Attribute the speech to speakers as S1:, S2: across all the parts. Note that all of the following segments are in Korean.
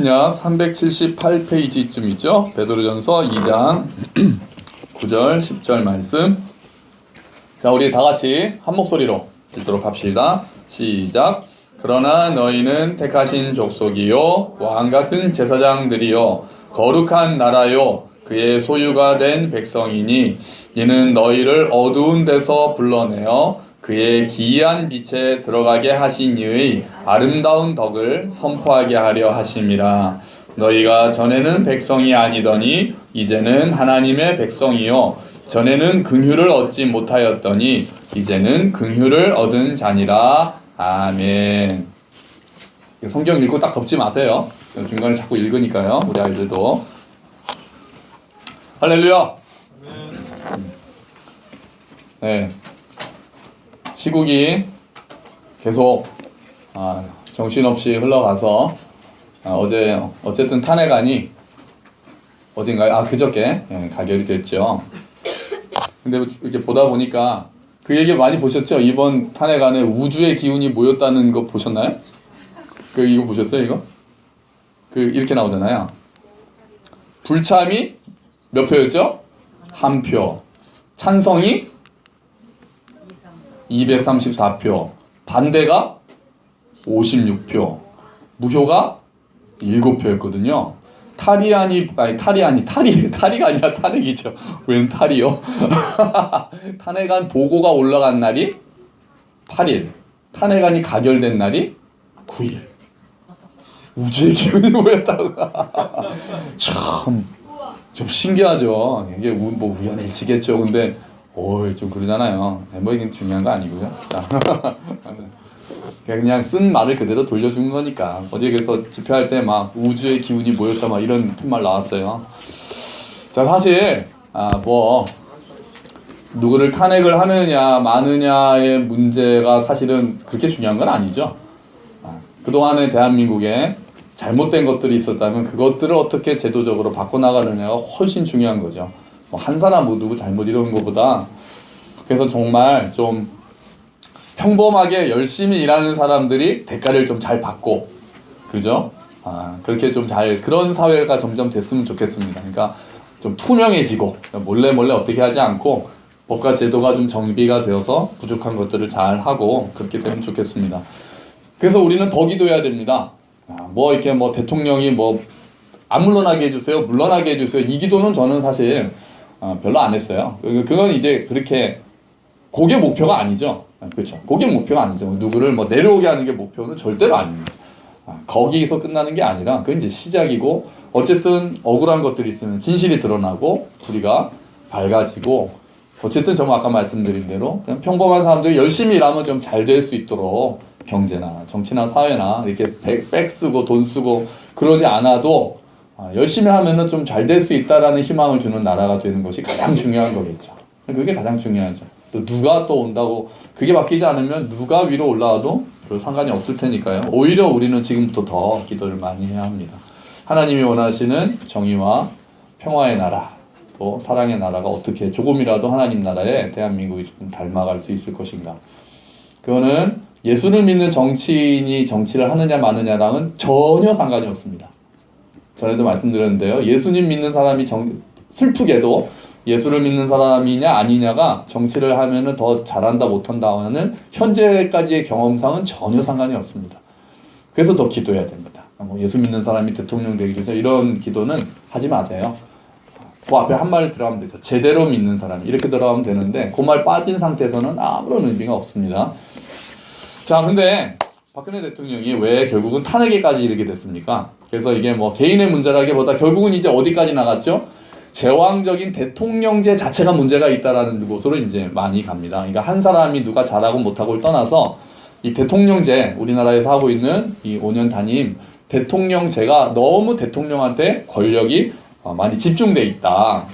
S1: 신약 378페이지쯤 있죠. 베드로전서 2장 9절 10절 말씀. 자, 우리 다 같이 한 목소리로 읽도록 합시다. 시작. 그러나 너희는 택하신 족속이요 왕같은 제사장들이요 거룩한 나라요 그의 소유가 된 백성이니 이는 너희를 어두운 데서 불러내어 그의 기이한 빛에 들어가게 하신 이의 아름다운 덕을 선포하게 하려 하심이라. 너희가 전에는 백성이 아니더니 이제는 하나님의 백성이요 전에는 긍휼을 얻지 못하였더니 이제는 긍휼을 얻은 자니라. 아멘. 성경 읽고 딱 덮지 마세요. 중간에 자꾸 읽으니까요. 우리 아이들도. 할렐루야. 네. 시국이 계속 정신없이 흘러가서 어쨌든 탄핵안이 어딘가요? 그저께 가결이 됐죠. 근데 이렇게 보다 보니까 그 얘기 많이 보셨죠? 이번 탄핵안에 우주의 기운이 모였다는 거 보셨나요? 이거 보셨어요? 이거? 이렇게 나오잖아요. 불참이 몇 표였죠? 1표. 찬성이 234표. 반대가 56표. 무효가 7표였거든요. 탈이가 아니라 탄핵이죠. 웬 탈이요? 탄핵안 보고가 올라간 날이 8일. 탄핵안이 가결된 날이 9일. 우주의 기운이 모였다고. 참, 좀 신기하죠. 이게 뭐 우연일치겠죠. 근데 좀 그러잖아요. 뭐 이게 중요한 거 아니고요. 그냥 쓴 말을 그대로 돌려준 거니까. 어제 그래서 집회할 때 막 우주의 기운이 모였다 막 이런 말 나왔어요. 자, 사실 누구를 탄핵을 하느냐 마느냐의 문제가 사실은 그렇게 중요한 건 아니죠. 그동안에 대한민국에 잘못된 것들이 있었다면 그것들을 어떻게 제도적으로 바꿔나가느냐가 훨씬 중요한 거죠. 한 사람 누구 잘못 이러는 것보다. 그래서 정말 좀 평범하게 열심히 일하는 사람들이 대가를 좀 잘 받고, 그죠? 그렇게 좀 그런 사회가 점점 됐으면 좋겠습니다. 그러니까 좀 투명해지고 몰래 어떻게 하지 않고 법과 제도가 좀 정비가 되어서 부족한 것들을 잘 하고 그렇게 되면 좋겠습니다. 그래서 우리는 더 기도해야 됩니다. 이렇게 대통령이 안 물러나게 해주세요, 물러나게 해주세요. 이 기도는 저는 사실 별로 안 했어요. 그건 이제 그렇게 그게 목표가 아니죠. 그렇죠. 그게 목표가 아니죠. 누구를 내려오게 하는 게 목표는 절대로 아닙니다. 거기서 끝나는 게 아니라 그건 이제 시작이고, 어쨌든 억울한 것들이 있으면 진실이 드러나고 불의가 밝아지고, 어쨌든 정말 아까 말씀드린 대로 그냥 평범한 사람들이 열심히 일하면 좀 잘 될 수 있도록 경제나 정치나 사회나 이렇게 백 쓰고 돈 쓰고 그러지 않아도 열심히 하면은 좀 잘 될 수 있다라는 희망을 주는 나라가 되는 것이 가장 중요한 거겠죠. 그게 가장 중요하죠. 또 누가 또 온다고 그게 바뀌지 않으면 누가 위로 올라와도 별 상관이 없을 테니까요. 오히려 우리는 지금부터 더 기도를 많이 해야 합니다. 하나님이 원하시는 정의와 평화의 나라, 또 사랑의 나라가 어떻게 조금이라도 하나님 나라에 대한민국이 좀 닮아갈 수 있을 것인가. 그거는 예수를 믿는 정치인이 정치를 하느냐 마느냐랑은 전혀 상관이 없습니다. 전에도 말씀드렸는데요. 예수님 믿는 사람이 슬프게도 예수를 믿는 사람이냐 아니냐가 정치를 하면은 더 잘한다 못한다 하는 현재까지의 경험상은 전혀 상관이 없습니다. 그래서 더 기도해야 됩니다. 예수 믿는 사람이 대통령 되기 위해서 이런 기도는 하지 마세요. 그 앞에 한 말 들어가면 되죠. 제대로 믿는 사람 이렇게 들어가면 되는데 그 말 빠진 상태에서는 아무런 의미가 없습니다. 자, 근데 박근혜 대통령이 왜 결국은 탄핵에까지 이르게 됐습니까? 그래서 이게 개인의 문제라기보다 결국은 이제 어디까지 나갔죠? 제왕적인 대통령제 자체가 문제가 있다라는 곳으로 이제 많이 갑니다. 그러니까 한 사람이 누가 잘하고 못하고를 떠나서 이 대통령제, 우리나라에서 하고 있는 이 5년 단임 대통령제가 너무 대통령한테 권력이 많이 집중돼 있다.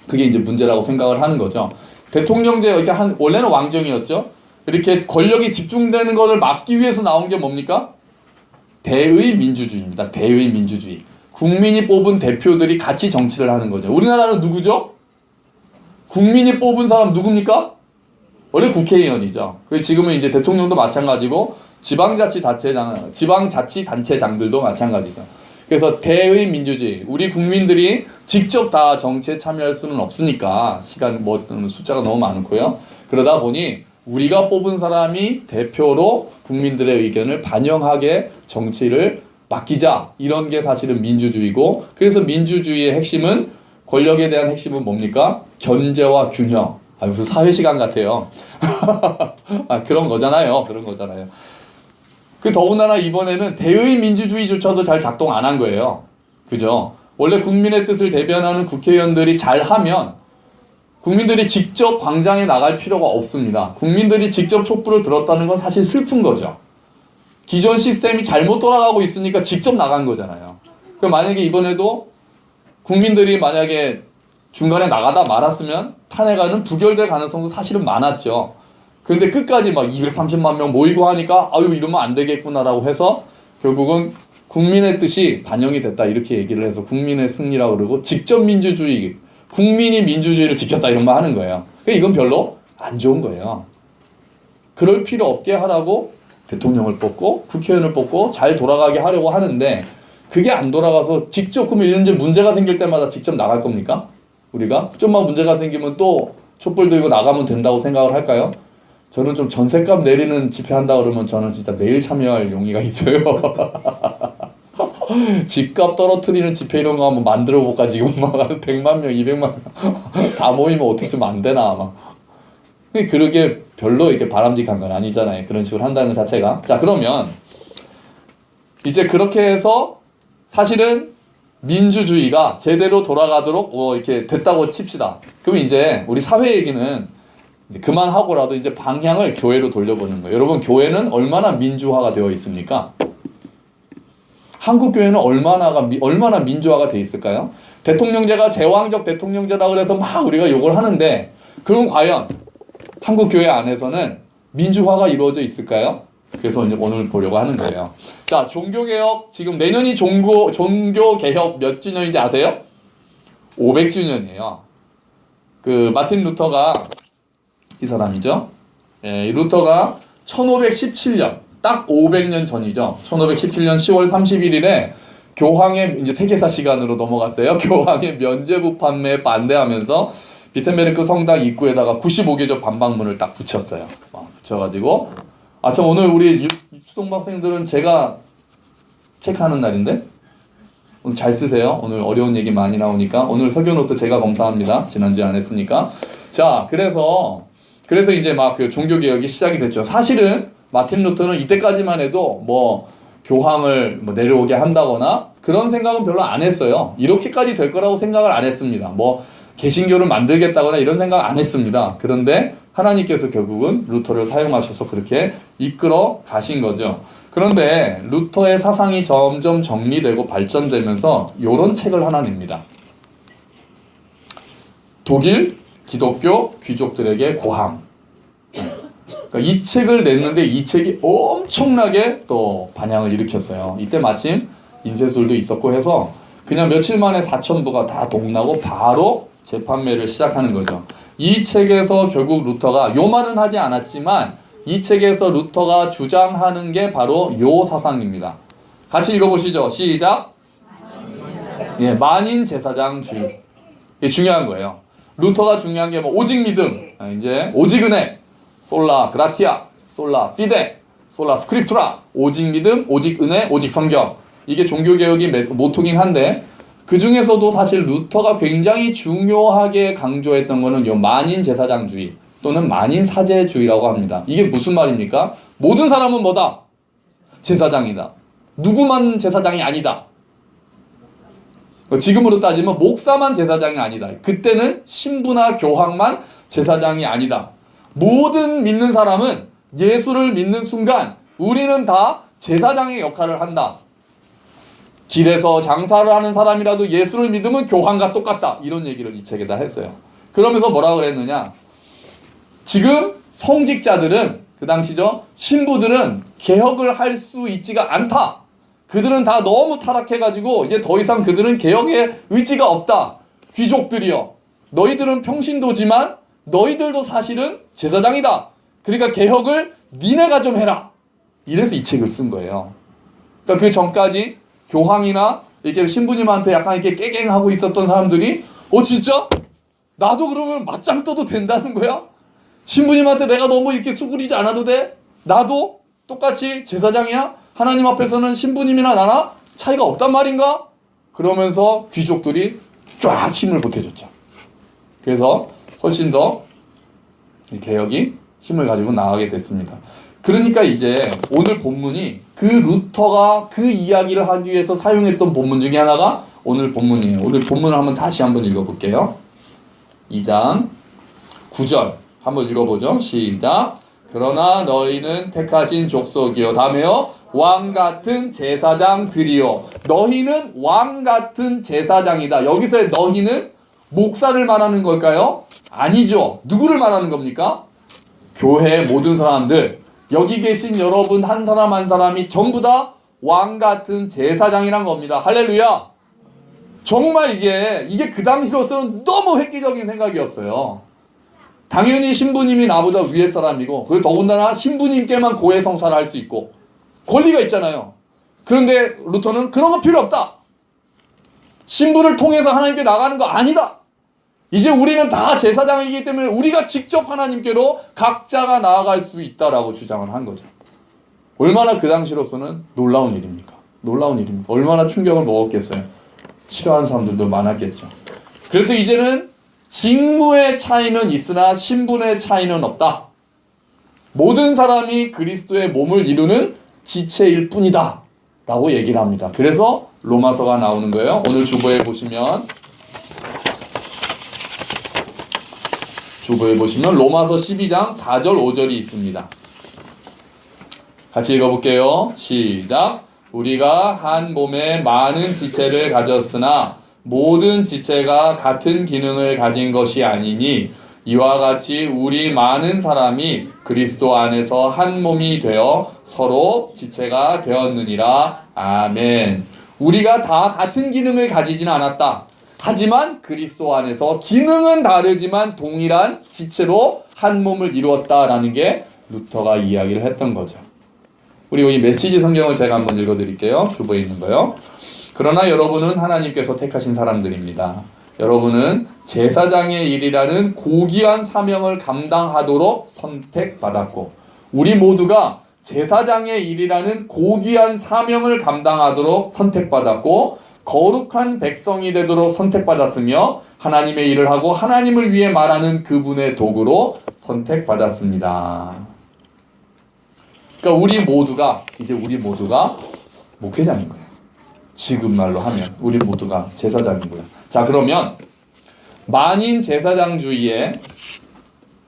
S1: 그게 이제 문제라고 생각을 하는 거죠. 대통령제 이렇게 원래는 왕정이었죠. 이렇게 권력이 집중되는 것을 막기 위해서 나온 게 뭡니까? 대의 민주주의입니다. 대의 민주주의. 국민이 뽑은 대표들이 같이 정치를 하는 거죠. 우리나라는 누구죠? 국민이 뽑은 사람 누굽니까? 원래 국회의원이죠. 지금은 이제 대통령도 마찬가지고 지방자치단체장들도 마찬가지죠. 그래서 대의 민주주의, 우리 국민들이 직접 다 정치에 참여할 수는 없으니까 시간 숫자가 너무 많고요. 그러다 보니 우리가 뽑은 사람이 대표로 국민들의 의견을 반영하게 정치를 맡기자, 이런 게 사실은 민주주의고, 그래서 민주주의의 핵심은, 권력에 대한 핵심은 뭡니까? 견제와 균형. 무슨 사회 시간 같아요. 그런 거잖아요. 그런 거잖아요. 더군다나 이번에는 대의 민주주의조차도 잘 작동 안 한 거예요. 그죠? 원래 국민의 뜻을 대변하는 국회의원들이 잘하면 국민들이 직접 광장에 나갈 필요가 없습니다. 국민들이 직접 촛불을 들었다는 건 사실 슬픈 거죠. 기존 시스템이 잘못 돌아가고 있으니까 직접 나간 거잖아요. 그럼 만약에 이번에도 국민들이 만약에 중간에 나가다 말았으면 탄핵안은 부결될 가능성도 사실은 많았죠. 그런데 끝까지 막 230만 명 모이고 하니까 아유 이러면 안 되겠구나라고 해서 결국은 국민의 뜻이 반영이 됐다 이렇게 얘기를 해서 국민의 승리라고 그러고, 직접 민주주의, 국민이 민주주의를 지켰다 이런 말 하는 거예요. 이건 별로 안 좋은 거예요. 그럴 필요 없게 하라고 대통령을 뽑고 국회의원을 뽑고 잘 돌아가게 하려고 하는데, 그게 안 돌아가서 직접, 그러면 이런 문제가 생길 때마다 직접 나갈 겁니까? 우리가 좀만 문제가 생기면 또 촛불 들고 나가면 된다고 생각을 할까요? 저는 좀 전셋값 내리는 집회 한다 그러면 저는 진짜 매일 참여할 용의가 있어요. 집값 떨어뜨리는 집회 이런 거 한번 만들어 볼까. 지금 막 100만 명, 200만 명 다 모이면 어떻게 좀 안 되나 막. 그러게 별로 이렇게 바람직한 건 아니잖아요. 그런 식으로 한다는 것 자체가. 자, 그러면 이제 그렇게 해서 사실은 민주주의가 제대로 돌아가도록 이렇게 됐다고 칩시다. 그럼 이제 우리 사회 얘기는 이제 그만하고라도 이제 방향을 교회로 돌려보는 거예요. 여러분, 교회는 얼마나 민주화가 되어 있습니까? 한국 교회는 얼마나 민주화가 되어 있을까요? 대통령제가 제왕적 대통령제라고 해서 막 우리가 욕을 하는데, 그럼 과연 한국 교회 안에서는 민주화가 이루어져 있을까요? 그래서 이제 오늘 보려고 하는 거예요. 자, 종교개혁, 지금 내년이 종교개혁 몇 주년인지 아세요? 500주년이에요. 마틴 루터가, 이 사람이죠. 이 루터가 1517년, 딱 500년 전이죠. 1517년 10월 31일에 교황의, 이제 세계사 시간으로 넘어갔어요. 교황의 면죄부 판매에 반대하면서 비텐베르크 성당 입구에다가 95개조 반박문을 딱 붙였어요. 붙여가지고, 참 오늘 우리 초등학생들은 제가 체크하는 날인데 오늘 잘 쓰세요. 오늘 어려운 얘기 많이 나오니까. 오늘 설교노트 제가 검사합니다. 지난주에 안 했으니까. 자, 그래서 이제 막 그 종교개혁이 시작이 됐죠. 사실은 마틴 루터는 이때까지만 해도 교황을 내려오게 한다거나 그런 생각은 별로 안 했어요. 이렇게까지 될 거라고 생각을 안 했습니다. 개신교를 만들겠다거나 이런 생각 안 했습니다. 그런데 하나님께서 결국은 루터를 사용하셔서 그렇게 이끌어 가신 거죠. 그런데 루터의 사상이 점점 정리되고 발전되면서 이런 책을 하나 냅니다. 독일 기독교 귀족들에게 고함. 그러니까 이 책을 냈는데 이 책이 엄청나게 또 반향을 일으켰어요. 이때 마침 인쇄술도 있었고 해서 그냥 며칠 만에 4,000부가 다 동나고 바로 재판매를 시작하는 거죠. 이 책에서 결국 루터가, 요 말은 하지 않았지만 이 책에서 루터가 주장하는 게 바로 요 사상입니다. 같이 읽어보시죠. 시작. 만인 제사장주의. 이게 중요한 거예요. 루터가 중요한 게 오직 믿음, 이제 오직 은혜, 솔라 그라티아, 솔라 피데, 솔라 스크립투라, 오직 믿음, 오직 은혜, 오직 성경. 이게 종교개혁이 모토긴 한데, 그 중에서도 사실 루터가 굉장히 중요하게 강조했던 거는 요 만인 제사장주의 또는 만인 사제주의라고 합니다. 이게 무슨 말입니까? 모든 사람은 뭐다? 제사장이다. 누구만 제사장이 아니다. 지금으로 따지면 목사만 제사장이 아니다. 그때는 신부나 교황만 제사장이 아니다. 모든 믿는 사람은 예수를 믿는 순간 우리는 다 제사장의 역할을 한다. 길에서 장사를 하는 사람이라도 예수를 믿으면 교황과 똑같다. 이런 얘기를 이 책에다 했어요. 그러면서 뭐라고 그랬느냐? 지금 성직자들은, 그 당시죠, 신부들은 개혁을 할 수 있지가 않다. 그들은 다 너무 타락해가지고 이제 더 이상 그들은 개혁의 의지가 없다. 귀족들이여, 너희들은 평신도지만 너희들도 사실은 제사장이다. 그러니까 개혁을 니네가 좀 해라. 이래서 이 책을 쓴 거예요. 그러니까 그 전까지 교황이나 이렇게 신부님한테 약간 이렇게 깨갱하고 있었던 사람들이 진짜? 나도 그러면 맞짱 떠도 된다는 거야? 신부님한테 내가 너무 이렇게 수그리지 않아도 돼? 나도 똑같이 제사장이야? 하나님 앞에서는 신부님이나 나나 차이가 없단 말인가? 그러면서 귀족들이 쫙 힘을 보태줬죠. 그래서 훨씬 더 개혁이 힘을 가지고 나가게 됐습니다. 그러니까 이제 오늘 본문이 그 루터가 그 이야기를 하기 위해서 사용했던 본문 중에 하나가 오늘 본문이에요. 오늘 본문을 다시 한번 읽어볼게요. 2장 9절 한번 읽어보죠. 시작. 그러나 너희는 택하신 족속이요 다음에요 왕 같은 제사장들이요. 너희는 왕 같은 제사장이다. 여기서의 너희는 목사를 말하는 걸까요? 아니죠. 누구를 말하는 겁니까? 교회의 모든 사람들, 여기 계신 여러분 한 사람 한 사람이 전부 다 왕 같은 제사장이란 겁니다. 할렐루야. 정말 이게 그 당시로서는 너무 획기적인 생각이었어요. 당연히 신부님이 나보다 위에 사람이고, 그리고 더군다나 신부님께만 고해 성사를 할 수 있고 권리가 있잖아요. 그런데 루터는 그런 거 필요 없다. 신부를 통해서 하나님께 나가는 거 아니다. 이제 우리는 다 제사장이기 때문에 우리가 직접 하나님께로 각자가 나아갈 수 있다라고 주장을 한 거죠. 얼마나 그 당시로서는 놀라운 일입니까? 놀라운 일입니까? 얼마나 충격을 먹었겠어요. 싫어하는 사람들도 많았겠죠. 그래서 이제는 직무의 차이는 있으나 신분의 차이는 없다. 모든 사람이 그리스도의 몸을 이루는 지체일 뿐이다 라고 얘기를 합니다. 그래서 로마서가 나오는 거예요. 오늘 주보에 보시면 로마서 12장 4절 5절이 있습니다. 같이 읽어볼게요. 시작. 우리가 한 몸에 많은 지체를 가졌으나 모든 지체가 같은 기능을 가진 것이 아니니 이와 같이 우리 많은 사람이 그리스도 안에서 한 몸이 되어 서로 지체가 되었느니라. 아멘. 우리가 다 같은 기능을 가지진 않았다. 하지만 그리스도 안에서 기능은 다르지만 동일한 지체로 한 몸을 이루었다라는 게 루터가 이야기를 했던 거죠. 우리 이 메시지 성경을 제가 한번 읽어드릴게요. 주보에 있는 거요. 그러나 여러분은 하나님께서 택하신 사람들입니다. 여러분은 제사장의 일이라는 고귀한 사명을 감당하도록 선택받았고, 우리 모두가 제사장의 일이라는 고귀한 사명을 감당하도록 선택받았고, 거룩한 백성이 되도록 선택받았으며 하나님의 일을 하고 하나님을 위해 말하는 그분의 도구로 선택받았습니다. 그러니까 우리 모두가 목회자인 거예요. 지금 말로 하면 우리 모두가 제사장인 거예요. 자, 그러면 만인 제사장주의의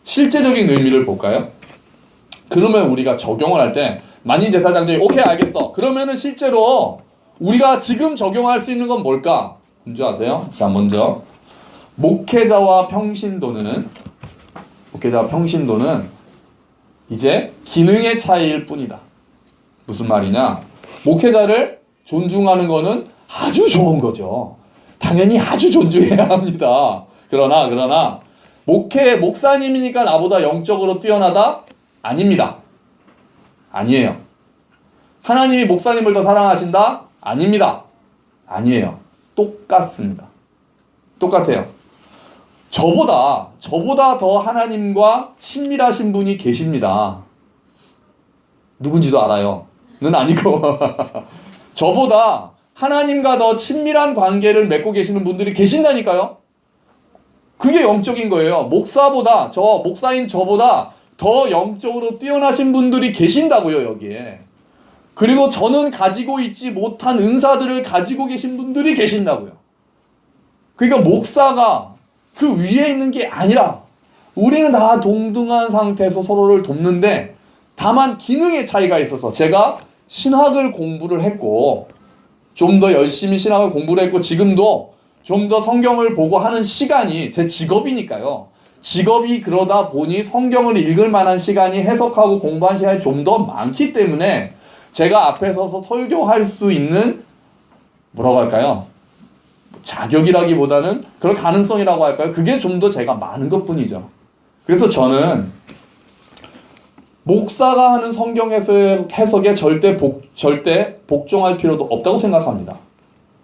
S1: 실제적인 의미를 볼까요? 그러면 우리가 적용을 할 때 만인 제사장주의 오케이 알겠어. 그러면은 실제로 우리가 지금 적용할 수 있는 건 뭘까? 뭔지 아세요? 자, 먼저 목회자와 평신도는 이제 기능의 차이일 뿐이다. 무슨 말이냐? 목회자를 존중하는 거는 아주 좋은 거죠. 당연히 아주 존중해야 합니다. 그러나 목사님이니까 나보다 영적으로 뛰어나다? 아닙니다. 아니에요. 하나님이 목사님을 더 사랑하신다? 아닙니다. 아니에요. 똑같습니다. 똑같아요. 저보다 더 하나님과 친밀하신 분이 계십니다. 누군지도 알아요. 는 아니고 저보다 하나님과 더 친밀한 관계를 맺고 계시는 분들이 계신다니까요. 그게 영적인 거예요. 목사인 저보다 더 영적으로 뛰어나신 분들이 계신다고요, 여기에. 그리고 저는 가지고 있지 못한 은사들을 가지고 계신 분들이 계신다고요. 그러니까 목사가 그 위에 있는 게 아니라 우리는 다 동등한 상태에서 서로를 돕는데, 다만 기능의 차이가 있어서 제가 신학을 공부를 했고 좀 더 열심히 신학을 공부를 했고 지금도 좀 더 성경을 보고 하는 시간이 제 직업이니까요. 직업이 그러다 보니 성경을 읽을 만한 시간이, 해석하고 공부한 시간이 좀 더 많기 때문에 제가 앞에 서서 설교할 수 있는 뭐라고 할까요? 자격이라기보다는 그런 가능성이라고 할까요? 그게 좀 더 제가 많은 것뿐이죠. 그래서 저는 목사가 하는 성경 해석에 절대 복종할 필요도 없다고 생각합니다.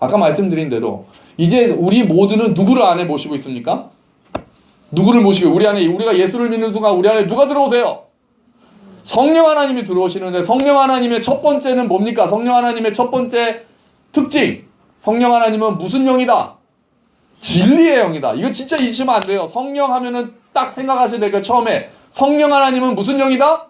S1: 아까 말씀드린 대로 이제 우리 모두는 누구를 안에 모시고 있습니까? 누구를 모시고 우리 안에 우리가 예수를 믿는 순간 우리 안에 누가 들어오세요? 성령 하나님이 들어오시는데 성령 하나님의 첫 번째는 뭡니까? 성령 하나님의 첫 번째 특징. 성령 하나님은 무슨 영이다? 진리의 영이다. 이거 진짜 잊으시면 안 돼요. 성령 하면은 딱 생각하셔야 될 거예요. 처음에 성령 하나님은 무슨 영이다?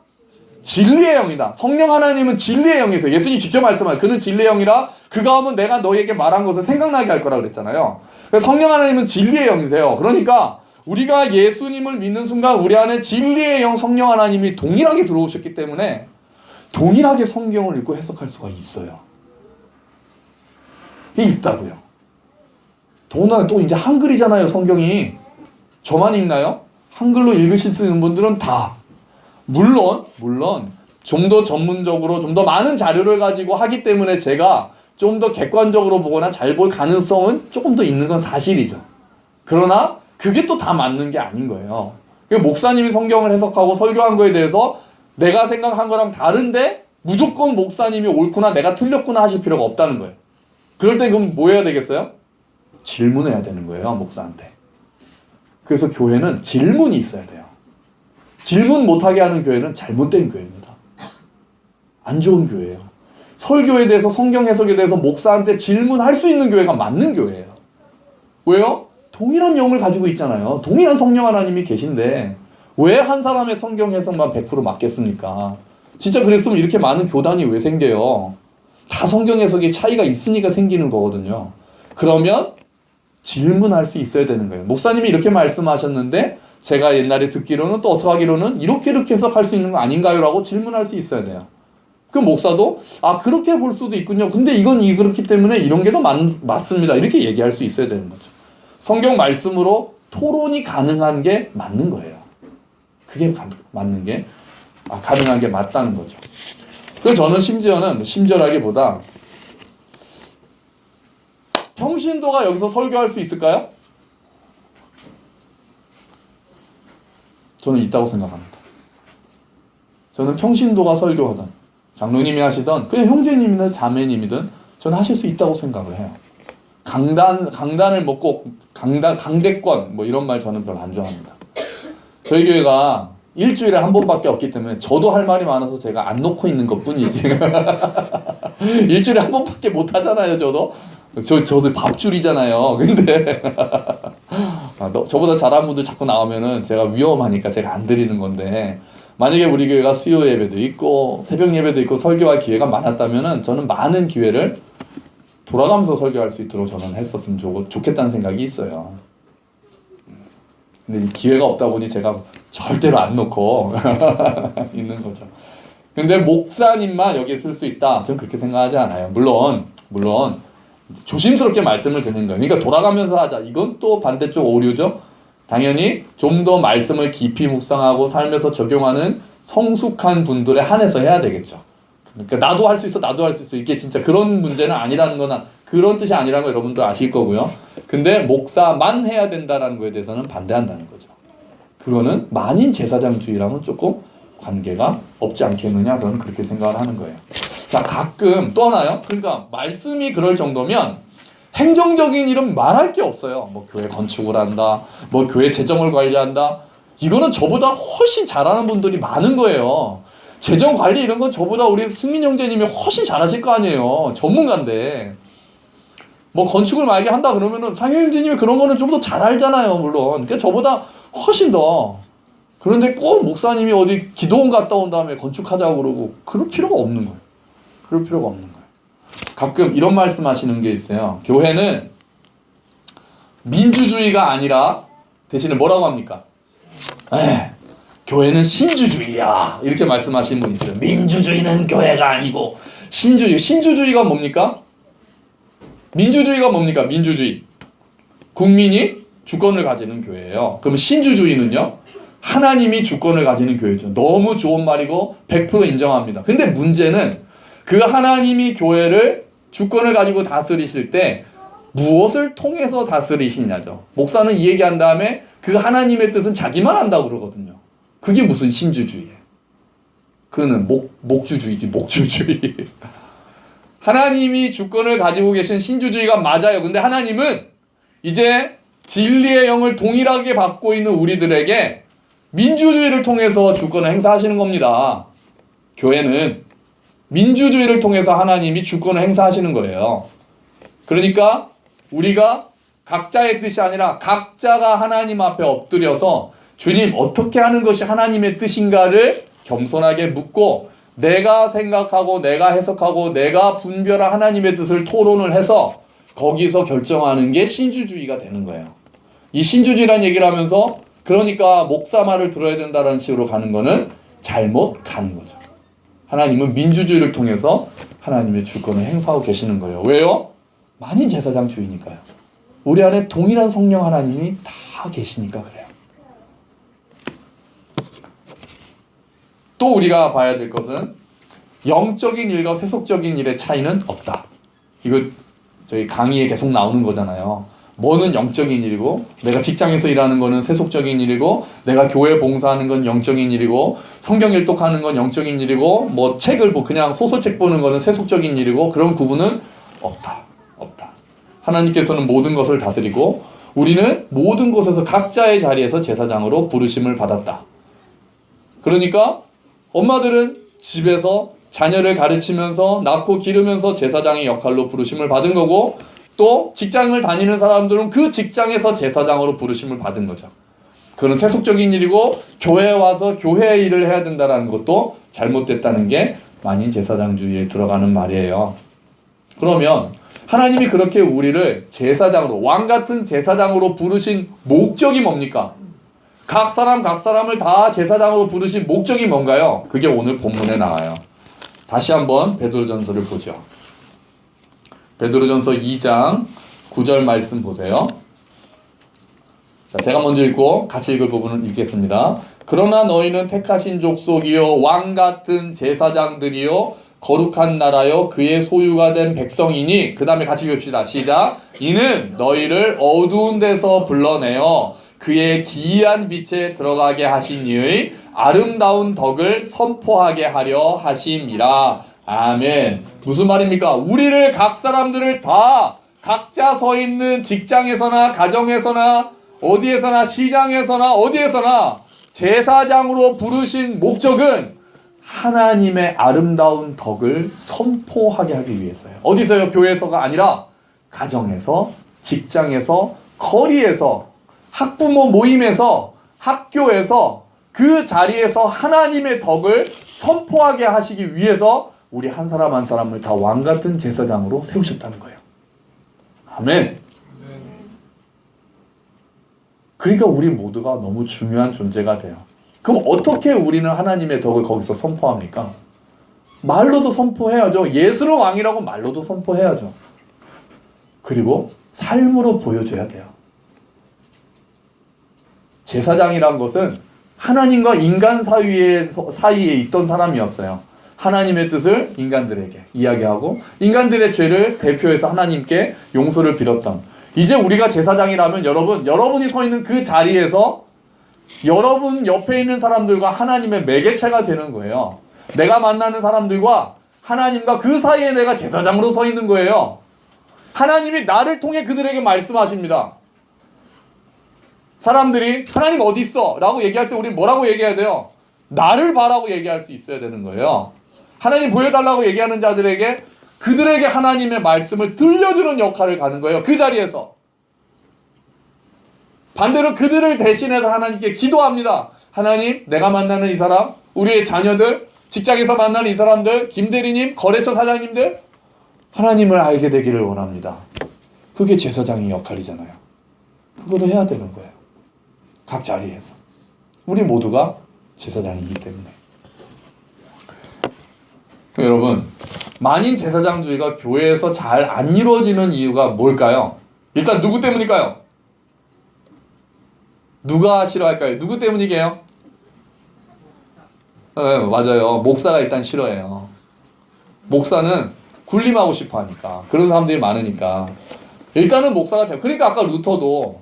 S1: 진리의 영이다. 성령 하나님은 진리의 영이세요. 예수님 직접 말씀하세요. 그는 진리의 영이라 그가 오면 내가 너희에게 말한 것을 생각나게 할 거라 그랬잖아요. 성령 하나님은 진리의 영이세요. 그러니까 우리가 예수님을 믿는 순간 우리 안에 진리의 영 성령 하나님이 동일하게 들어오셨기 때문에 동일하게 성경을 읽고 해석할 수가 있어요. 이게 있다고요. 더군다나 또 이제 한글이잖아요. 성경이. 저만 읽나요? 한글로 읽으실 수 있는 분들은 다. 물론 좀 더 전문적으로 좀 더 많은 자료를 가지고 하기 때문에 제가 좀 더 객관적으로 보거나 잘 볼 가능성은 조금 더 있는 건 사실이죠. 그러나 그게 또 다 맞는 게 아닌 거예요. 목사님이 성경을 해석하고 설교한 거에 대해서 내가 생각한 거랑 다른데 무조건 목사님이 옳구나 내가 틀렸구나 하실 필요가 없다는 거예요. 그럴 때 그럼 뭐 해야 되겠어요? 질문해야 되는 거예요, 목사한테. 그래서 교회는 질문이 있어야 돼요. 질문 못하게 하는 교회는 잘못된 교회입니다. 안 좋은 교회예요. 설교에 대해서 성경 해석에 대해서 목사한테 질문할 수 있는 교회가 맞는 교회예요. 왜요? 동일한 영을 가지고 있잖아요. 동일한 성령 하나님이 계신데 왜 한 사람의 성경 해석만 100% 맞겠습니까? 진짜 그랬으면 이렇게 많은 교단이 왜 생겨요? 다 성경 해석에 차이가 있으니까 생기는 거거든요. 그러면 질문할 수 있어야 되는 거예요. 목사님이 이렇게 말씀하셨는데 제가 옛날에 듣기로는 또 어떻게 하기로는 이렇게 해석할 수 있는 거 아닌가요? 라고 질문할 수 있어야 돼요. 그 목사도 그렇게 볼 수도 있군요. 근데 이건 그렇기 때문에 이런 게 더 맞습니다. 이렇게 얘기할 수 있어야 되는 거죠. 성경 말씀으로 토론이 가능한 게 맞는 거예요. 그게 맞는 게 가능한 게 맞다는 거죠. 그래서 저는 심지어라기보다 평신도가 여기서 설교할 수 있을까요? 저는 있다고 생각합니다. 저는 평신도가 설교하던 장로님이 하시던 그냥 형제님이든 자매님이든 저는 하실 수 있다고 생각을 해요. 강단을 꼭 강대권 이런 말 저는 별로 안 좋아합니다. 저희 교회가 일주일에 한 번밖에 없기 때문에 저도 할 말이 많아서 제가 안 놓고 있는 것 뿐이지. 일주일에 한 번밖에 못 하잖아요, 저도. 저도 밥줄이잖아요. 근데 저보다 잘하는 분들 자꾸 나오면은 제가 위험하니까 제가 안 드리는 건데 만약에 우리 교회가 수요 예배도 있고 새벽 예배도 있고 설교할 기회가 많았다면은 저는 많은 기회를 돌아가면서 설교할 수 있도록 저는 했었으면 좋겠다는 생각이 있어요. 근데 기회가 없다 보니 제가 절대로 안 놓고 있는 거죠. 근데 목사님만 여기에 쓸 수 있다. 저는 그렇게 생각하지 않아요. 물론 조심스럽게 말씀을 드리는 거예요. 그러니까 돌아가면서 하자. 이건 또 반대쪽 오류죠. 당연히 좀 더 말씀을 깊이 묵상하고 삶에서 적용하는 성숙한 분들에 한해서 해야 되겠죠. 그러니까 나도 할 수 있어. 이게 진짜 그런 문제는 아니라는 거나 그런 뜻이 아니라는 거 여러분도 아실 거고요. 근데 목사만 해야 된다라는 거에 대해서는 반대한다는 거죠. 그거는 만인 제사장주의랑은 조금 관계가 없지 않겠느냐 저는 그렇게 생각을 하는 거예요. 자, 가끔 또 하나요? 그러니까 말씀이 그럴 정도면 행정적인 일은 말할 게 없어요. 교회 건축을 한다, 교회 재정을 관리한다. 이거는 저보다 훨씬 잘하는 분들이 많은 거예요. 재정 관리 이런 건 저보다 우리 승민 형제님이 훨씬 잘하실 거 아니에요. 전문가인데. 건축을 만약에 한다 그러면은 상현 형제님이 그런 거는 좀 더 잘 알잖아요, 물론. 그러니까 저보다 훨씬 더. 그런데 꼭 목사님이 어디 기도원 갔다 온 다음에 건축하자고 그러고 그럴 필요가 없는 거예요. 그럴 필요가 없는 거예요. 가끔 이런 말씀 하시는 게 있어요. 교회는 민주주의가 아니라 대신에 뭐라고 합니까? 교회는 신주주의야. 이렇게 말씀하시는 분 있어요. 민주주의는 교회가 아니고 신주주의가 뭡니까? 민주주의가 뭡니까? 민주주의. 국민이 주권을 가지는 교회예요. 그럼 신주주의는요? 하나님이 주권을 가지는 교회죠. 너무 좋은 말이고 100% 인정합니다. 근데 문제는 그 하나님이 교회를 주권을 가지고 다스리실 때 무엇을 통해서 다스리시냐죠. 목사는 이 얘기한 다음에 그 하나님의 뜻은 자기만 안다고 그러거든요. 그게 무슨 신주주의예요. 그거는 목주주의지, 목주주의. 하나님이 주권을 가지고 계신 신주주의가 맞아요. 근데 하나님은 이제 진리의 영을 동일하게 받고 있는 우리들에게 민주주의를 통해서 주권을 행사하시는 겁니다. 교회는 민주주의를 통해서 하나님이 주권을 행사하시는 거예요. 그러니까 우리가 각자의 뜻이 아니라 각자가 하나님 앞에 엎드려서 주님 어떻게 하는 것이 하나님의 뜻인가를 겸손하게 묻고 내가 생각하고 내가 해석하고 내가 분별한 하나님의 뜻을 토론을 해서 거기서 결정하는 게 신주주의가 되는 거예요. 이 신주주의란 얘기를 하면서 그러니까 목사 말을 들어야 된다는 식으로 가는 거는 잘못 가는 거죠. 하나님은 민주주의를 통해서 하나님의 주권을 행사하고 계시는 거예요. 왜요? 만인 제사장주의니까요. 우리 안에 동일한 성령 하나님이 다 계시니까 그래요. 또 우리가 봐야 될 것은 영적인 일과 세속적인 일의 차이는 없다. 이거 저희 강의에 계속 나오는 거잖아요. 뭐는 영적인 일이고 내가 직장에서 일하는 거는 세속적인 일이고 내가 교회 봉사하는 건 영적인 일이고 성경 일독하는 건 영적인 일이고 뭐 책을 그냥 소설책 보는 거는 세속적인 일이고 그런 구분은 없다. 하나님께서는 모든 것을 다스리고 우리는 모든 곳에서 각자의 자리에서 제사장으로 부르심을 받았다. 그러니까 엄마들은 집에서 자녀를 가르치면서 낳고 기르면서 제사장의 역할로 부르심을 받은 거고 또 직장을 다니는 사람들은 그 직장에서 제사장으로 부르심을 받은 거죠. 그건 세속적인 일이고 교회에 와서 교회의 일을 해야 된다는 것도 잘못됐다는 게 만인 제사장주의에 들어가는 말이에요. 그러면 하나님이 그렇게 우리를 제사장으로 왕같은 제사장으로 부르신 목적이 뭡니까? 각 사람을 다 제사장으로 부르신 목적이 뭔가요? 그게 오늘 본문에 나와요. 다시 한번 베드로전서를 보죠. 베드로전서 2장 9절 말씀 보세요. 자, 제가 먼저 읽고 같이 읽을 부분을 읽겠습니다. 그러나 너희는 택하신 족속이요 왕같은 제사장들이요 거룩한 나라요 그의 소유가 된 백성이니 그 다음에 같이 읽읍시다. 시작. 이는 너희를 어두운 데서 불러내어 그의 기이한 빛에 들어가게 하신 이의 아름다운 덕을 선포하게 하려 하심이라. 아멘. 무슨 말입니까? 우리를 각 사람들을 다 각자 서 있는 직장에서나 가정에서나 어디에서나 시장에서나 어디에서나 제사장으로 부르신 목적은 하나님의 아름다운 덕을 선포하게 하기 위해서요. 어디서요? 교회에서가 아니라 가정에서, 직장에서, 거리에서, 학부모 모임에서, 학교에서 그 자리에서 하나님의 덕을 선포하게 하시기 위해서 우리 한 사람 한 사람을 다 왕같은 제사장으로 세우셨다는 거예요. 아멘. 그러니까 우리 모두가 너무 중요한 존재가 돼요. 그럼 어떻게 우리는 하나님의 덕을 거기서 선포합니까? 말로도 선포해야죠. 예수는 왕이라고 말로도 선포해야죠. 그리고 삶으로 보여줘야 돼요. 제사장이란 것은 하나님과 인간 사이에 있던 사람이었어요. 하나님의 뜻을 인간들에게 이야기하고 인간들의 죄를 대표해서 하나님께 용서를 빌었던, 이제 우리가 제사장이라면 여러분이 서 있는 그 자리에서 여러분 옆에 있는 사람들과 하나님의 매개체가 되는 거예요. 내가 만나는 사람들과 하나님과 그 사이에 내가 제사장으로 서 있는 거예요. 하나님이 나를 통해 그들에게 말씀하십니다. 사람들이 하나님 어디 있어? 라고 얘기할 때 우리는 뭐라고 얘기해야 돼요? 나를 봐라고 얘기할 수 있어야 되는 거예요. 하나님 보여달라고 얘기하는 자들에게 그들에게 하나님의 말씀을 들려주는 역할을 가는 거예요. 그 자리에서. 반대로 그들을 대신해서 하나님께 기도합니다. 하나님, 내가 만나는 이 사람, 우리의 자녀들, 직장에서 만나는 이 사람들, 김대리님, 거래처 사장님들, 하나님을 알게 되기를 원합니다. 그게 제사장의 역할이잖아요. 그거를 해야 되는 거예요. 각 자리에서. 우리 모두가 제사장이기 때문에. 여러분, 만인 제사장주의가 교회에서 잘 안 이루어지는 이유가 뭘까요? 일단 누구 때문일까요? 누가 싫어할까요? 누구 때문이게요? 네, 맞아요. 목사가 일단 싫어해요. 목사는 군림하고 싶어 하니까. 그런 사람들이 많으니까. 일단은 목사가 그러니까 아까 루터도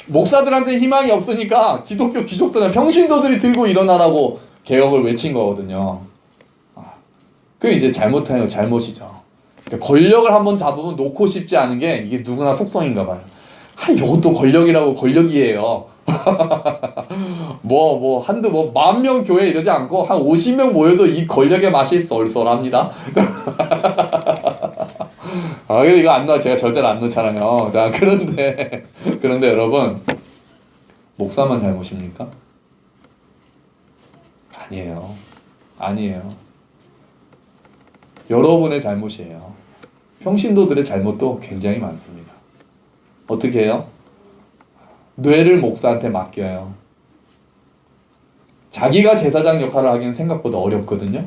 S1: 목사들한테 희망이 없으니까 기독교 귀족들은 평신도들이 들고 일어나라고 개혁을 외친 거거든요. 그게 이제 잘못이죠. 권력을 한번 잡으면 놓고 싶지 않은 게 이게 누구나 속성인가 봐요. 이것도 권력이라고 권력이에요. 한두 10,000명 교회 이러지 않고 한 50명 모여도 이 권력의 맛이 쏠쏠합니다. 이거 안 넣어. 제가 절대로 안 넣잖아요. 자, 그런데 여러분, 목사만 잘못입니까? 아니에요. 여러분의 잘못이에요. 평신도들의 잘못도 굉장히 많습니다. 어떻게 해요? 뇌를 목사한테 맡겨요. 자기가 제사장 역할을 하기는 생각보다 어렵거든요.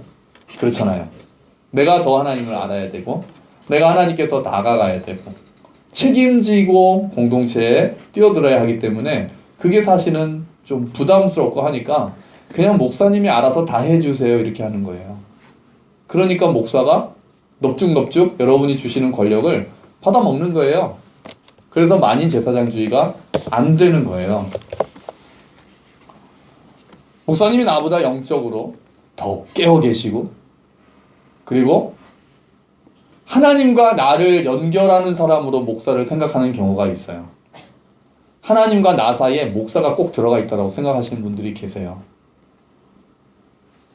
S1: 그렇잖아요. 내가 더 하나님을 알아야 되고, 내가 하나님께 더 나아가야 되고, 책임지고 공동체에 뛰어들어야 하기 때문에 그게 사실은 좀 부담스럽고 하니까 그냥 목사님이 알아서 다 해주세요 이렇게 하는 거예요. 그러니까 목사가 넙죽넙죽 여러분이 주시는 권력을 받아먹는 거예요. 그래서 만인 제사장주의가 안 되는 거예요. 목사님이 나보다 영적으로 더 깨어 계시고, 그리고 하나님과 나를 연결하는 사람으로 목사를 생각하는 경우가 있어요. 하나님과 나 사이에 목사가 꼭 들어가 있다고 생각하시는 분들이 계세요.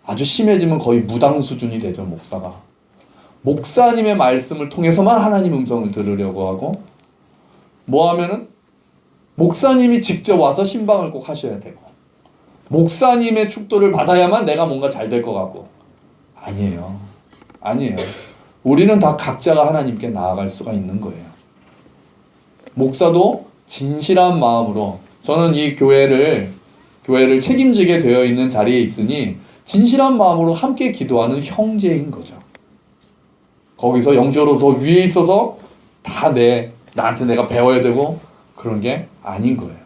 S1: 아주 심해지면 거의 무당 수준이 되죠, 목사가. 목사님의 말씀을 통해서만 하나님 음성을 들으려고 하고, 하면은 목사님이 직접 와서 신방을 꼭 하셔야 되고, 목사님의 축도를 받아야만 내가 뭔가 잘 될 것 같고. 아니에요. 우리는 다 각자가 하나님께 나아갈 수가 있는 거예요. 목사도 진실한 마음으로, 저는 이 교회를 책임지게 되어 있는 자리에 있으니 진실한 마음으로 함께 기도하는 형제인 거죠. 거기서 영적으로 더 위에 있어서 다 나한테 내가 배워야 되고 그런 게 아닌 거예요.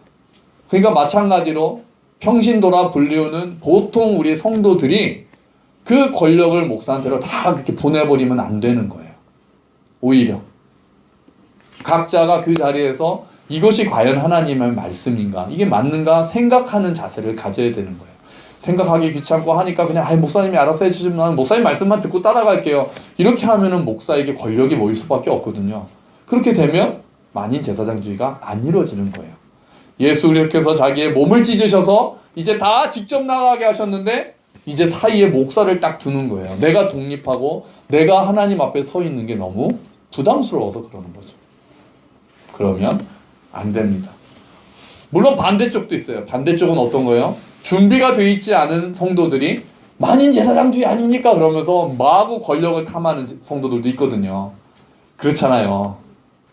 S1: 그러니까 마찬가지로 평신도라 불리우는 보통 우리 성도들이 그 권력을 목사한테로 다 그렇게 보내버리면 안 되는 거예요. 오히려 각자가 그 자리에서 이것이 과연 하나님의 말씀인가, 이게 맞는가 생각하는 자세를 가져야 되는 거예요. 생각하기 귀찮고 하니까 그냥 목사님이 알아서 해주시면 나는 목사님 말씀만 듣고 따라갈게요. 이렇게 하면은 목사에게 권력이 모일 수밖에 없거든요. 그렇게 되면 만인 제사장주의가 안 이루어지는 거예요. 예수님께서 자기의 몸을 찢으셔서 이제 다 직접 나가게 하셨는데 이제 사이에 목사를 딱 두는 거예요. 내가 독립하고 내가 하나님 앞에 서 있는 게 너무 부담스러워서 그러는 거죠. 그러면 안 됩니다. 물론 반대쪽도 있어요. 반대쪽은 어떤 거예요? 준비가 돼 있지 않은 성도들이 만인 제사장주의 아닙니까? 그러면서 마구 권력을 탐하는 성도들도 있거든요. 그렇잖아요.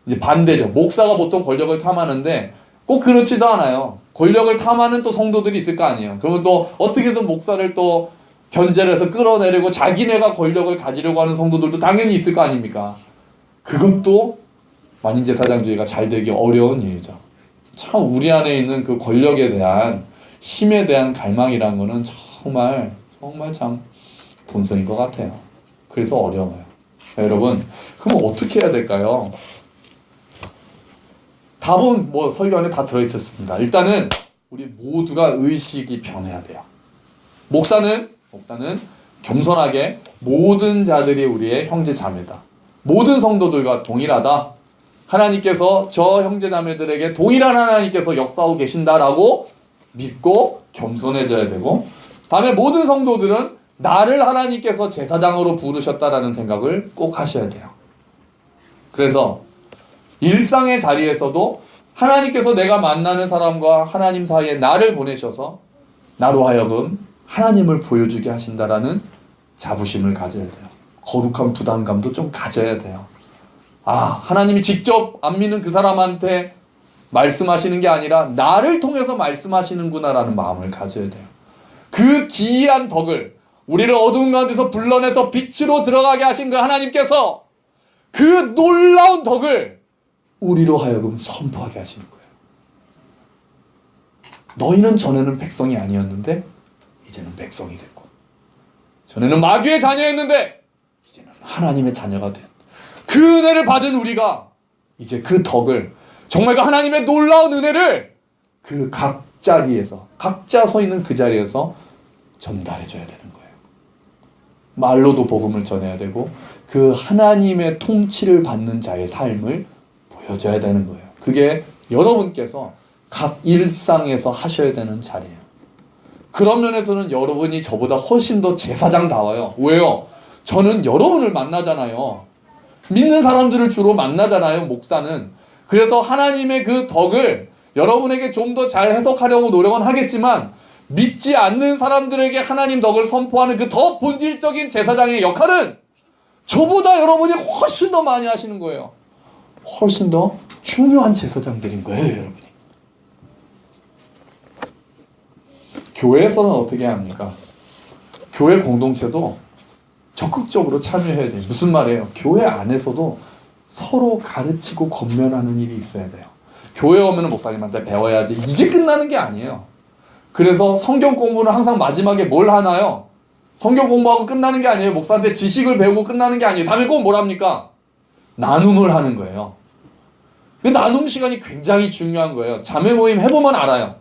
S1: 이제 반대죠. 목사가 보통 권력을 탐하는데 꼭 그렇지도 않아요. 권력을 탐하는 또 성도들이 있을 거 아니에요. 그러면 또 어떻게든 목사를 또 견제를 해서 끌어내리고 자기네가 권력을 가지려고 하는 성도들도 당연히 있을 거 아닙니까? 그것도 만인 제사장주의가 잘 되기 어려운 일이죠. 참 우리 안에 있는 그 권력에 대한, 힘에 대한 갈망이라는 거는 정말 참 본성인 것 같아요. 그래서 어려워요. 여러분, 그럼 어떻게 해야 될까요? 답은 설교 안에 다 들어있었습니다. 일단은 우리 모두가 의식이 변해야 돼요. 목사는 겸손하게 모든 자들이 우리의 형제 자매다. 모든 성도들과 동일하다. 하나님께서 저 형제 자매들에게 동일한 하나님께서 역사하고 계신다라고 믿고 겸손해져야 되고, 다음에 모든 성도들은 나를 하나님께서 제사장으로 부르셨다라는 생각을 꼭 하셔야 돼요. 그래서 일상의 자리에서도 하나님께서 내가 만나는 사람과 하나님 사이에 나를 보내셔서 나로 하여금 하나님을 보여주게 하신다라는 자부심을 가져야 돼요. 거룩한 부담감도 좀 가져야 돼요. 하나님이 직접 안 믿는 그 사람한테 말씀하시는 게 아니라 나를 통해서 말씀하시는구나라는 마음을 가져야 돼요. 그 기이한 덕을, 우리를 어두운 가운데서 불러내서 빛으로 들어가게 하신 그 하나님께서 그 놀라운 덕을 우리로 하여금 선포하게 하시는 거예요. 너희는 전에는 백성이 아니었는데 이제는 백성이 됐고, 전에는 마귀의 자녀였는데 이제는 하나님의 자녀가 된 그 은혜를 받은 우리가 이제 그 덕을, 정말 그 하나님의 놀라운 은혜를 그 각 자리에서, 각자 서 있는 그 자리에서 전달해줘야 되는 거예요. 말로도 복음을 전해야 되고 그 하나님의 통치를 받는 자의 삶을 보여줘야 되는 거예요. 그게 여러분께서 각 일상에서 하셔야 되는 자리예요. 그런 면에서는 여러분이 저보다 훨씬 더 제사장다워요. 왜요? 저는 여러분을 만나잖아요. 믿는 사람들을 주로 만나잖아요, 목사는. 그래서 하나님의 그 덕을 여러분에게 좀 더 잘 해석하려고 노력은 하겠지만 믿지 않는 사람들에게 하나님 덕을 선포하는 그 더 본질적인 제사장의 역할은 저보다 여러분이 훨씬 더 많이 하시는 거예요. 훨씬 더 중요한 제사장들인 거예요, 여러분이. 교회에서는 어떻게 합니까? 교회 공동체도 적극적으로 참여해야 돼요. 무슨 말이에요? 교회 안에서도 서로 가르치고 권면하는 일이 있어야 돼요. 교회 오면 목사님한테 배워야지 이게 끝나는 게 아니에요. 그래서 성경 공부는 항상 마지막에 뭘 하나요? 성경 공부하고 끝나는 게 아니에요. 목사한테 지식을 배우고 끝나는 게 아니에요. 다음에 꼭 뭘 합니까? 나눔을 하는 거예요. 그 나눔 시간이 굉장히 중요한 거예요. 자매 모임 해보면 알아요.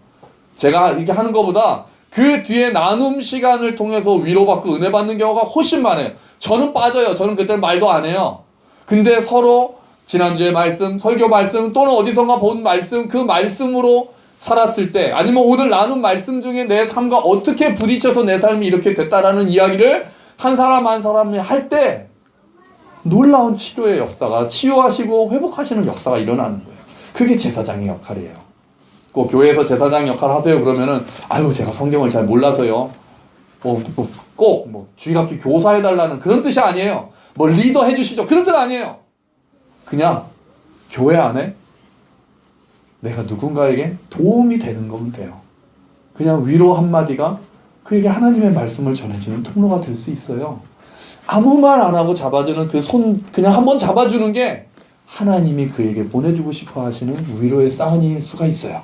S1: 제가 이렇게 하는 것보다 그 뒤에 나눔 시간을 통해서 위로받고 은혜 받는 경우가 훨씬 많아요. 저는 빠져요. 저는 그때는 말도 안 해요. 근데 서로 지난주에 말씀, 설교 말씀 또는 어디선가 본 말씀, 그 말씀으로 살았을 때 아니면 오늘 나눈 말씀 중에 내 삶과 어떻게 부딪혀서 내 삶이 이렇게 됐다라는 이야기를 한 사람 한 사람이 할 때 놀라운 치료의 역사가, 치유하시고 회복하시는 역사가 일어나는 거예요. 그게 제사장의 역할이에요. 꼭 교회에서 제사장 역할 하세요 그러면은 아유 제가 성경을 잘 몰라서요. 꼭 주일학교 교사해달라는 그런 뜻이 아니에요. 뭐 리더 해주시죠 그런 뜻 아니에요. 그냥 교회 안에 내가 누군가에게 도움이 되는 거면 돼요. 그냥 위로 한마디가 그에게 하나님의 말씀을 전해주는 통로가 될 수 있어요. 아무 말 안 하고 잡아주는 그 손 그냥 한번 잡아주는 게 하나님이 그에게 보내주고 싶어 하시는 위로의 사인일 수가 있어요.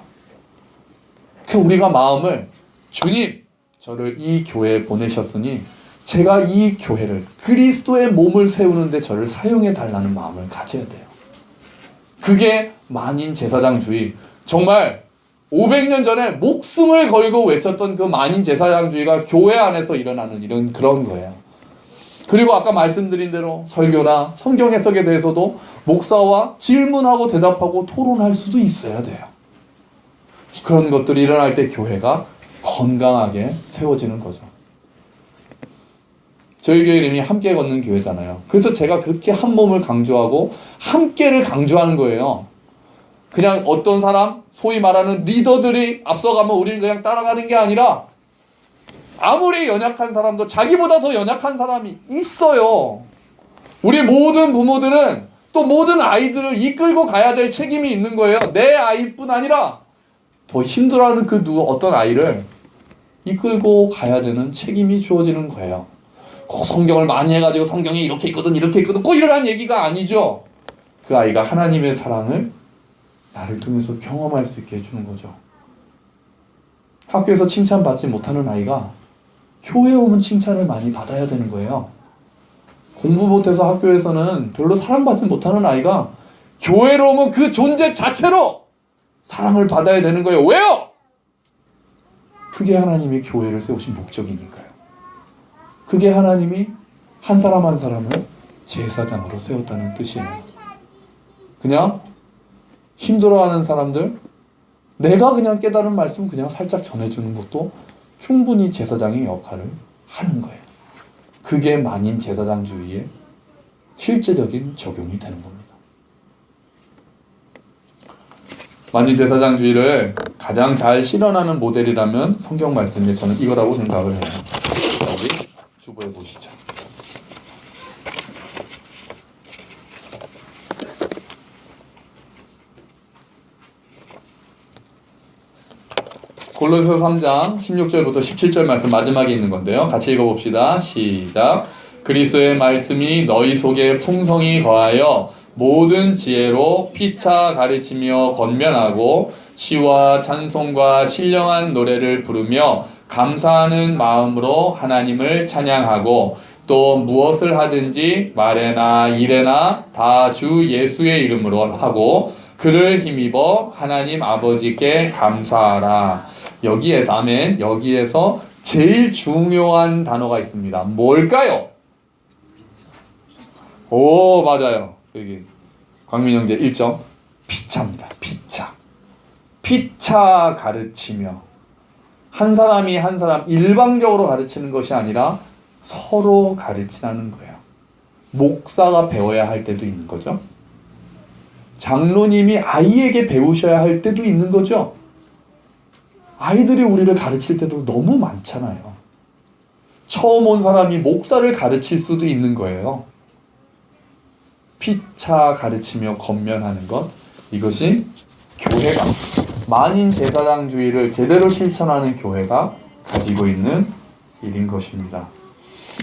S1: 그 우리가 마음을 주님 저를 이 교회에 보내셨으니 제가 이 교회를 그리스도의 몸을 세우는데 저를 사용해 달라는 마음을 가져야 돼요. 그게 만인 제사장주의. 정말 500년 전에 목숨을 걸고 외쳤던 그 만인 제사장주의가 교회 안에서 일어나는 이런 그런 거예요. 그리고 아까 말씀드린 대로 설교나 성경 해석에 대해서도 목사와 질문하고 대답하고 토론할 수도 있어야 돼요. 그런 것들이 일어날 때 교회가 건강하게 세워지는 거죠. 저희 교회 이름이 함께 걷는 교회잖아요. 그래서 제가 그렇게 한 몸을 강조하고 함께를 강조하는 거예요. 그냥 어떤 사람, 소위 말하는 리더들이 앞서가면 우리는 그냥 따라가는 게 아니라 아무리 연약한 사람도 자기보다 더 연약한 사람이 있어요. 우리 모든 부모들은 또 모든 아이들을 이끌고 가야 될 책임이 있는 거예요. 내 아이뿐 아니라 더 힘들어하는 그 어떤 아이를 이끌고 가야 되는 책임이 주어지는 거예요. 꼭 성경을 많이 해가지고 성경에 이렇게 있거든 이렇게 있거든 꼭 이러라는 얘기가 아니죠. 그 아이가 하나님의 사랑을 나를 통해서 경험할 수 있게 해주는 거죠. 학교에서 칭찬받지 못하는 아이가 교회에 오면 칭찬을 많이 받아야 되는 거예요. 공부 못해서 학교에서는 별로 사랑받지 못하는 아이가 교회로 오면 그 존재 자체로 사랑을 받아야 되는 거예요. 왜요? 그게 하나님이 교회를 세우신 목적이니까요. 그게 하나님이 한 사람 한 사람을 제사장으로 세웠다는 뜻이에요. 그냥 힘들어하는 사람들 내가 그냥 깨달은 말씀 그냥 살짝 전해주는 것도 충분히 제사장의 역할을 하는 거예요. 그게 만인 제사장주의의 실제적인 적용이 되는 겁니다. 만인 제사장주의를 가장 잘 실현하는 모델이라면 성경 말씀이 저는 이거라고 생각을 해요. 우리 주보해 보시죠. 골로새서 3장 16절부터 17절 말씀 마지막에 있는 건데요. 같이 읽어봅시다. 시작. 그리스도의 말씀이 너희 속에 풍성히 거하여 모든 지혜로 피차 가르치며 권면하고 시와 찬송과 신령한 노래를 부르며 감사하는 마음으로 하나님을 찬양하고 또 무엇을 하든지 말에나 일에나 다 주 예수의 이름으로 하고 그를 힘입어 하나님 아버지께 감사하라. 여기에서 아멘. 여기에서 제일 중요한 단어가 있습니다. 뭘까요? 오, 맞아요. 여기 광민형제 1점 피차입니다. 피차. 피차 가르치며, 한 사람이 한 사람 일방적으로 가르치는 것이 아니라 서로 가르치라는 거예요. 목사가 배워야 할 때도 있는 거죠. 장로님이 아이에게 배우셔야 할 때도 있는 거죠. 아이들이 우리를 가르칠 때도 너무 많잖아요. 처음 온 사람이 목사를 가르칠 수도 있는 거예요. 피차 가르치며 권면하는 것, 이것이 교회가, 만인 제사장주의를 제대로 실천하는 교회가 가지고 있는 일인 것입니다.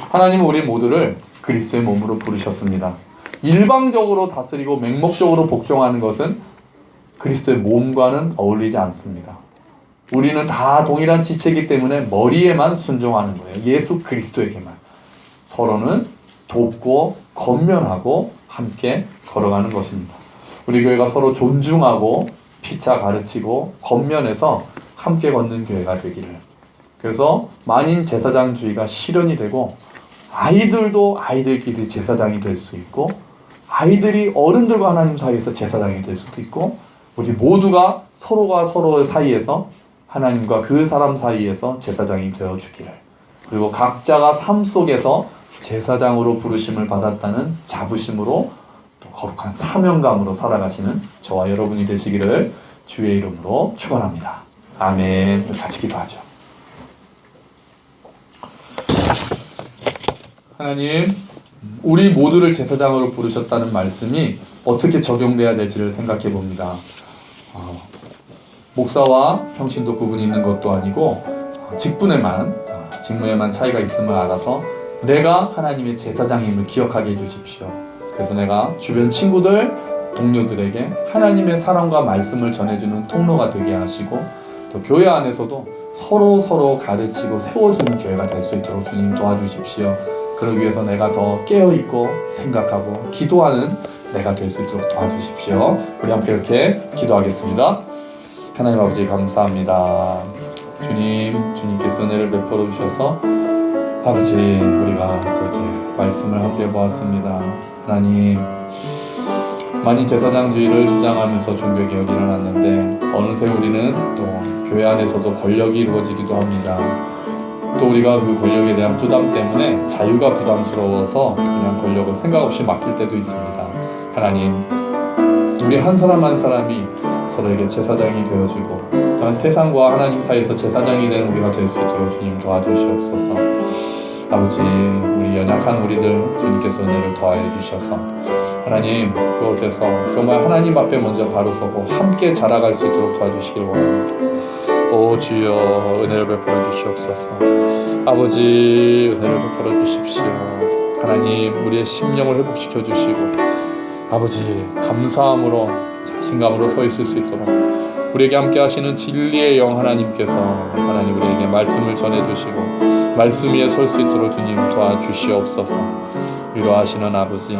S1: 하나님은 우리 모두를 그리스도의 몸으로 부르셨습니다. 일방적으로 다스리고 맹목적으로 복종하는 것은 그리스도의 몸과는 어울리지 않습니다. 우리는 다 동일한 지체이기 때문에 머리에만 순종하는 거예요. 예수 그리스도에게만. 서로는 돕고 권면하고 함께 걸어가는 것입니다. 우리 교회가 서로 존중하고 피차 가르치고 권면해서 함께 걷는 교회가 되기를. 그래서 만인 제사장주의가 실현이 되고, 아이들도 아이들끼리 제사장이 될 수 있고, 아이들이 어른들과 하나님 사이에서 제사장이 될 수도 있고, 우리 모두가 서로가 서로 사이에서 하나님과 그 사람 사이에서 제사장이 되어주기를. 그리고 각자가 삶 속에서 제사장으로 부르심을 받았다는 자부심으로 또 거룩한 사명감으로 살아가시는 저와 여러분이 되시기를 주의 이름으로 축원합니다. 아멘. 같이 기도하죠. 하나님, 우리 모두를 제사장으로 부르셨다는 말씀이 어떻게 적용돼야 될지를 생각해 봅니다. 목사와 평신도 구분이 있는 것도 아니고 직분에만 차이가 있음을 알아서 내가 하나님의 제사장임을 기억하게 해주십시오. 그래서 내가 주변 친구들, 동료들에게 하나님의 사랑과 말씀을 전해주는 통로가 되게 하시고, 또 교회 안에서도 서로 가르치고 세워주는 교회가 될 수 있도록 주님 도와주십시오. 그러기 위해서 내가 더 깨어있고 생각하고 기도하는 내가 될 수 있도록 도와주십시오. 우리 함께 이렇게 기도하겠습니다. 하나님 아버지 감사합니다. 주님께서 은혜를 베풀어 주셔서 아버지 우리가 또 이렇게 말씀을 함께 보았습니다. 하나님, 만인 제사장주의를 주장하면서 종교개혁이 일어났는데 어느새 우리는 또 교회 안에서도 권력이 이루어지기도 합니다. 또 우리가 그 권력에 대한 부담 때문에 자유가 부담스러워서 그냥 권력을 생각 없이 맡길 때도 있습니다. 하나님, 우리 한 사람 한 사람이 서로에게 제사장이 되어주고 또한 세상과 하나님 사이에서 제사장이 되는 우리가 될 수 있도록 주님 도와주시옵소서. 아버지, 우리 연약한 우리들 주님께서 은혜를 더하여 주셔서 하나님, 그곳에서 정말 하나님 앞에 먼저 바로 서고 함께 자라갈 수 있도록 도와주시길 원합니다. 오 주여, 은혜를 베풀어 주시옵소서. 아버지, 은혜를 베풀어 주십시오. 하나님, 우리의 심령을 회복시켜 주시고 아버지, 감사함으로 자신감으로 서 있을 수 있도록 우리에게 함께 하시는 진리의 영 하나님께서 하나님 우리에게 말씀을 전해주시고 말씀 위에 설 수 있도록 주님 도와주시옵소서. 위로하시는 아버지,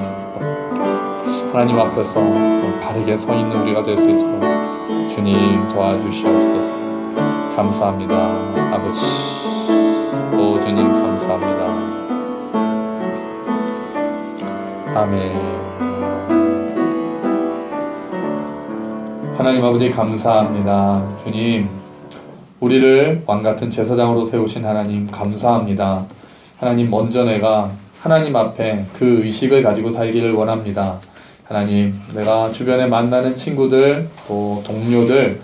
S1: 하나님 앞에서 바르게 서 있는 우리가 될 수 있도록 주님 도와주시옵소서. 감사합니다. 아버지, 오 주님 감사합니다. 아멘. 하나님 아버지 감사합니다. 주님, 우리를 왕같은 제사장으로 세우신 하나님 감사합니다. 하나님, 먼저 내가 하나님 앞에 그 의식을 가지고 살기를 원합니다. 하나님, 내가 주변에 만나는 친구들, 또 동료들,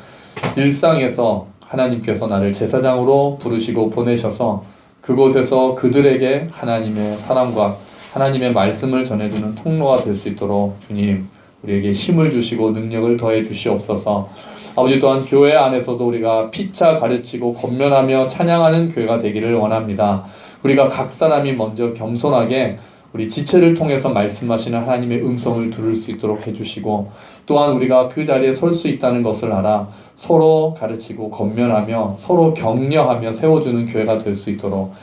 S1: 일상에서 하나님께서 나를 제사장으로 부르시고 보내셔서 그곳에서 그들에게 하나님의 사랑과 하나님의 말씀을 전해주는 통로가 될 수 있도록 주님 우리에게 힘을 주시고 능력을 더해 주시옵소서. 아버지, 또한 교회 안에서도 우리가 피차 가르치고 권면하며 찬양하는 교회가 되기를 원합니다. 우리가 각 사람이 먼저 겸손하게 우리 지체를 통해서 말씀하시는 하나님의 음성을 들을 수 있도록 해주시고, 또한 우리가 그 자리에 설 수 있다는 것을 알아 서로 가르치고 권면하며 서로 격려하며 세워주는 교회가 될 수 있도록,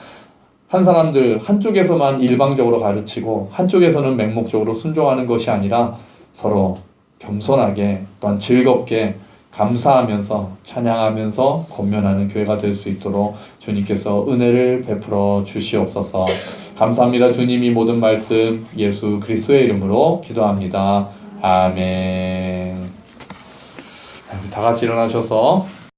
S1: 한 사람들 한쪽에서만 일방적으로 가르치고 한쪽에서는 맹목적으로 순종하는 것이 아니라 서로 겸손하게 또한 즐겁게 감사하면서 찬양하면서 권면하는 교회가 될 수 있도록 주님께서 은혜를 베풀어 주시옵소서. 감사합니다. 주님이 모든 말씀 예수 그리스도의 이름으로 기도합니다. 아멘. 다 같이 일어나셔서